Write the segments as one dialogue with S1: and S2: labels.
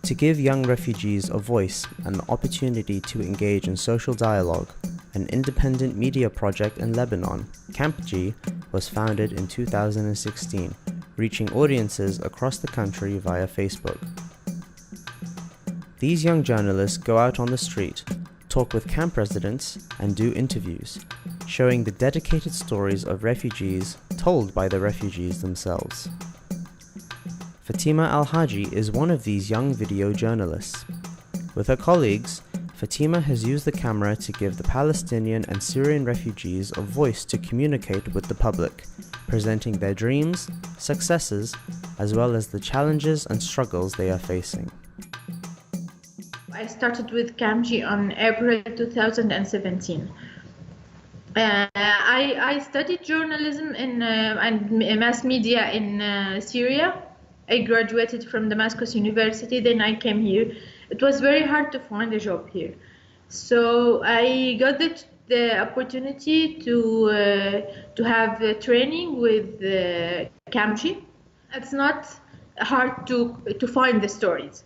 S1: To give young refugees a voice and the opportunity to engage in social dialogue, an independent media project in Lebanon, Campji, was founded in 2016, reaching audiences across the country via Facebook. These young journalists go out on the street, talk with camp residents, and do interviews, showing the dedicated stories of refugees told by the refugees themselves. Fatima Al-Haji is one of these young video journalists. With her colleagues, Fatima has used the camera to give the Palestinian and Syrian refugees a voice to communicate with the public, presenting their dreams, successes, as well as the challenges and struggles they are facing.
S2: I started with Campji on April 2017. I studied journalism and mass media in Syria. I graduated from Damascus University, then I came here. It was very hard to find a job here. So I got the opportunity to have training with Campji. It's not hard to find the stories,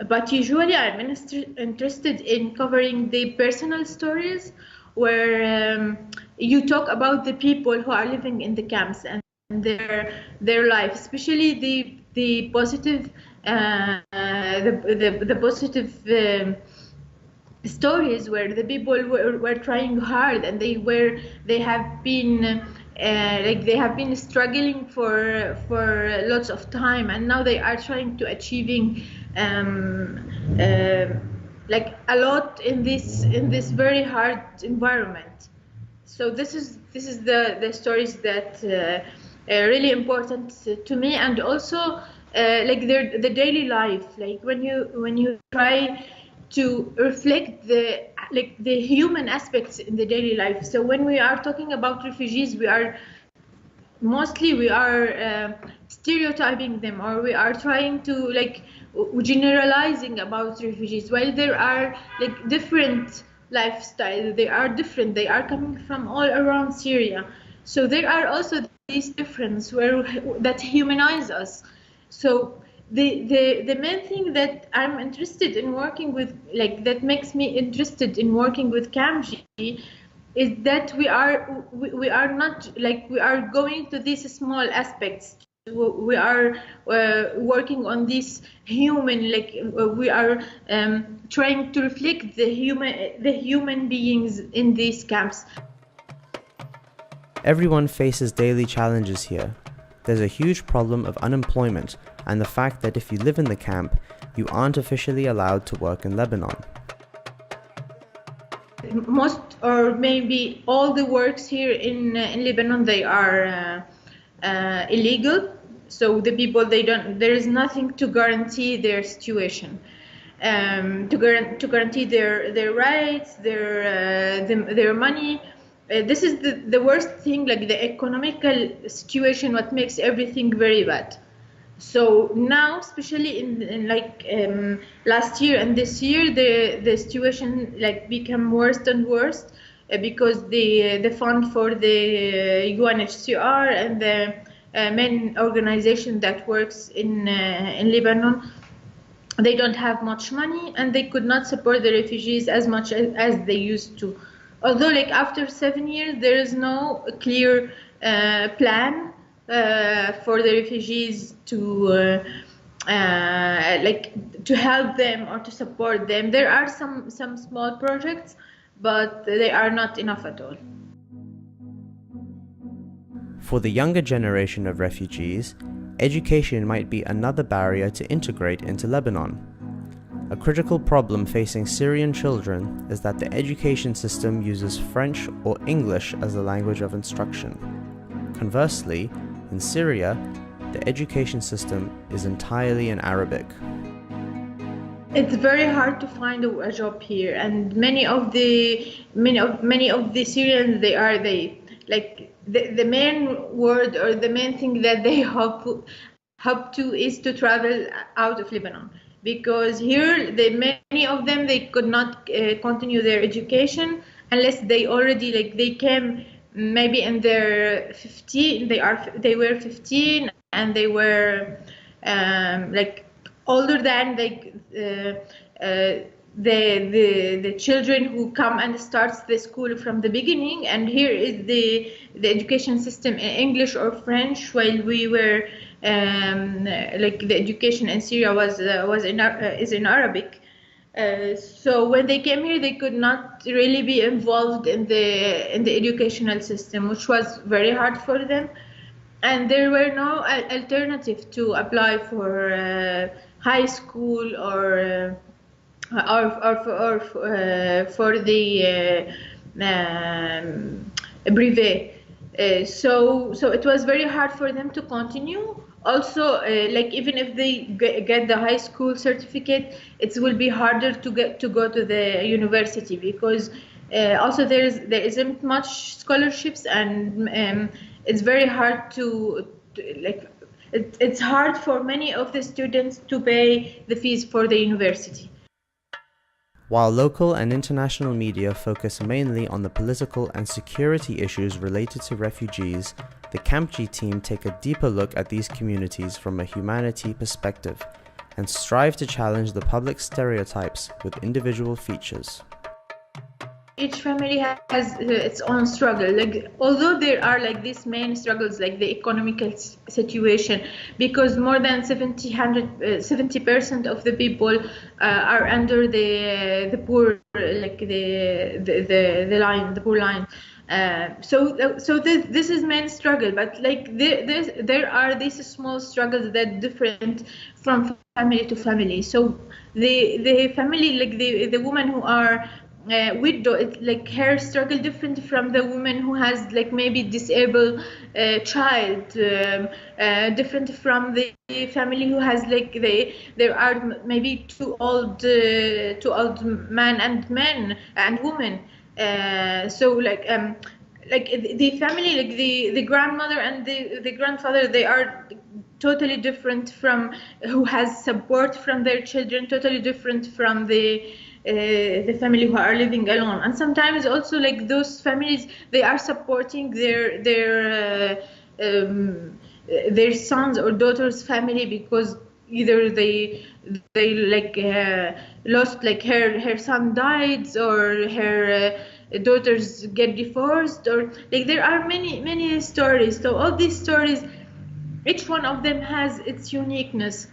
S2: but usually I'm interested in covering the personal stories where you talk about the people who are living in the camps and their life, especially the positive the positive stories where the people were trying hard and they have been they have been struggling for lots of time, and now they are trying to achieving like a lot in this very hard environment. So this is the stories that really important to me, and also like the daily life, like when you try to reflect the human aspects in the daily life. So when we are talking about refugees, we are stereotyping them, or we are trying to generalizing about refugees, while there are like different lifestyles. They are different, they are coming from all around Syria. So there are also these differences that humanize us. So the main thing that I'm interested in working with, that makes me interested in working with Campji, is that we are not we are going to these small aspects. We are working on this human, we are trying to reflect the human beings in these camps.
S1: Everyone faces daily challenges here. There's a huge problem of unemployment and the fact that if you live in the camp, you aren't officially allowed to work in Lebanon.
S2: Most, or maybe all, the works here in Lebanon, they are illegal. So the people, there is nothing to guarantee their situation, to guarantee their rights, their money. This is the worst thing, the economical situation, what makes everything very bad. So now, especially in last year and this year, the situation become worse and worse because the fund for the UNHCR and the main organization that works in Lebanon, they don't have much money, and they could not support the refugees as much as they used to. Although after 7 years, there is no clear plan for the refugees to help them or to support them. There are some small projects, but they are not enough at all.
S1: For the younger generation of refugees, education might be another barrier to integrate into Lebanon. A critical problem facing Syrian children is that the education system uses French or English as the language of instruction. Conversely, in Syria, the education system is entirely in Arabic.
S2: It's very hard to find a job here, and many of the Syrians, the main word or the main thing that they hope to is to travel out of Lebanon. Because here, many of them, they could not continue their education unless they already they came maybe in their 15. They were 15, and they were older than the children who come and starts the school from the beginning. And here is the education system in English or French, while we were like the education in Syria is in Arabic. So when they came here, they could not really be involved in the educational system, which was very hard for them. And there were no alternative to apply for high school or for the brevet. So it was very hard for them to continue. Also, like even if they get the high school certificate, it will be harder to go to the university, because also there isn't much scholarships, and it's very hard it's hard for many of the students to pay the fees for the university.
S1: While local and international media focus mainly on the political and security issues related to refugees, the Campji team take a deeper look at these communities from a humanity perspective and strive to challenge the public stereotypes with individual features.
S2: Each family has its own struggle. Like, although there are like these main struggles, like the economical situation, because more than 70% of the people are under the poor, like the poor line. So this is main struggle, but like there are these small struggles that different from family to family. So the family, like the women who are widow, like her struggle different from the woman who has like maybe disabled child, different from the family who has like there are maybe two old man and women. So like the family, like the grandmother and the grandfather, they are totally different from who has support from their children, totally different from the family who are living alone. And sometimes also like those families, they are supporting their sons or daughters' family, because either they like lost, like her son died, or her daughters get divorced, or like there are many stories. So all these stories, each one of them has its uniqueness.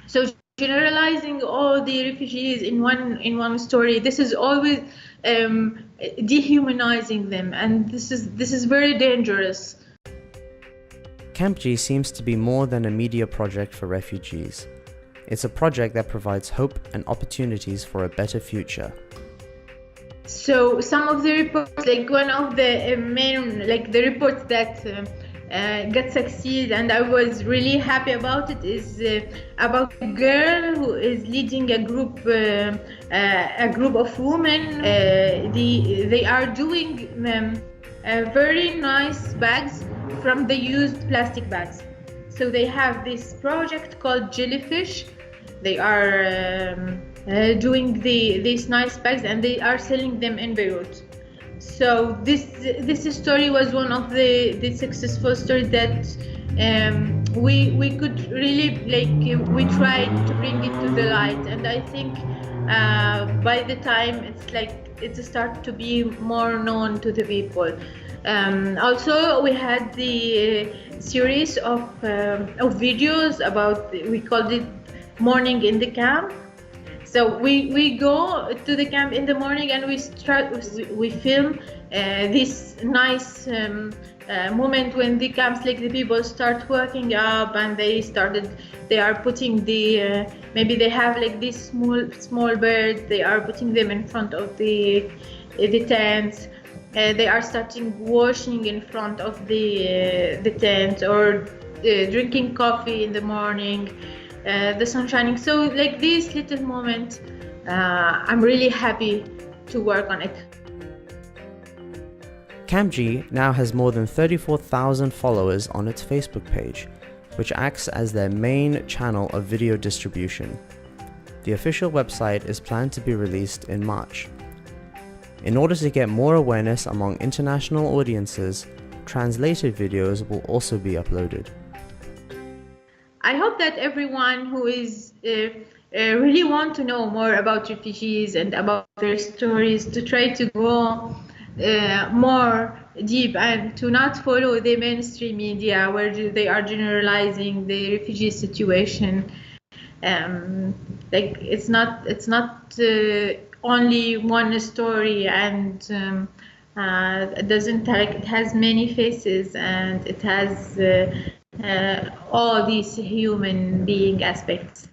S2: So generalizing all the refugees in one story, this is always dehumanizing them, and this is very dangerous.
S1: Campji seems to be more than a media project for refugees. It's a project that provides hope and opportunities for a better future.
S2: So some of the reports, like one of the main, like the reports that got succeed, and I was really happy about it, is about a girl who is leading a group of women. They are doing very nice bags from the used plastic bags. So they have this project called Jellyfish. They are doing these nice bags, and they are selling them in Beirut. So this story was one of the successful stories that we could really, like, we tried to bring it to the light, and I think by the time it's start to be more known to the people. Also, we had the series of videos about, we called it Morning in the Camp. So we go to the camp in the morning, and we film this nice moment when the camps, like the people start working up, and they are putting the maybe they have like these small birds, they are putting them in front of the tents. They are starting washing in front of the tent, or drinking coffee in the morning. The sun shining. So like this little moment, I'm really happy to work on it.
S1: Campji now has more than 34,000 followers on its Facebook page, which acts as their main channel of video distribution. The official website is planned to be released in March. In order to get more awareness among international audiences, translated videos will also be uploaded.
S2: I hope that everyone who is really want to know more about refugees and about their stories to try to go more deep and to not follow the mainstream media where they are generalizing the refugee situation. Like it's not only one story, and it doesn't like it has many faces, and it has all these human being aspects.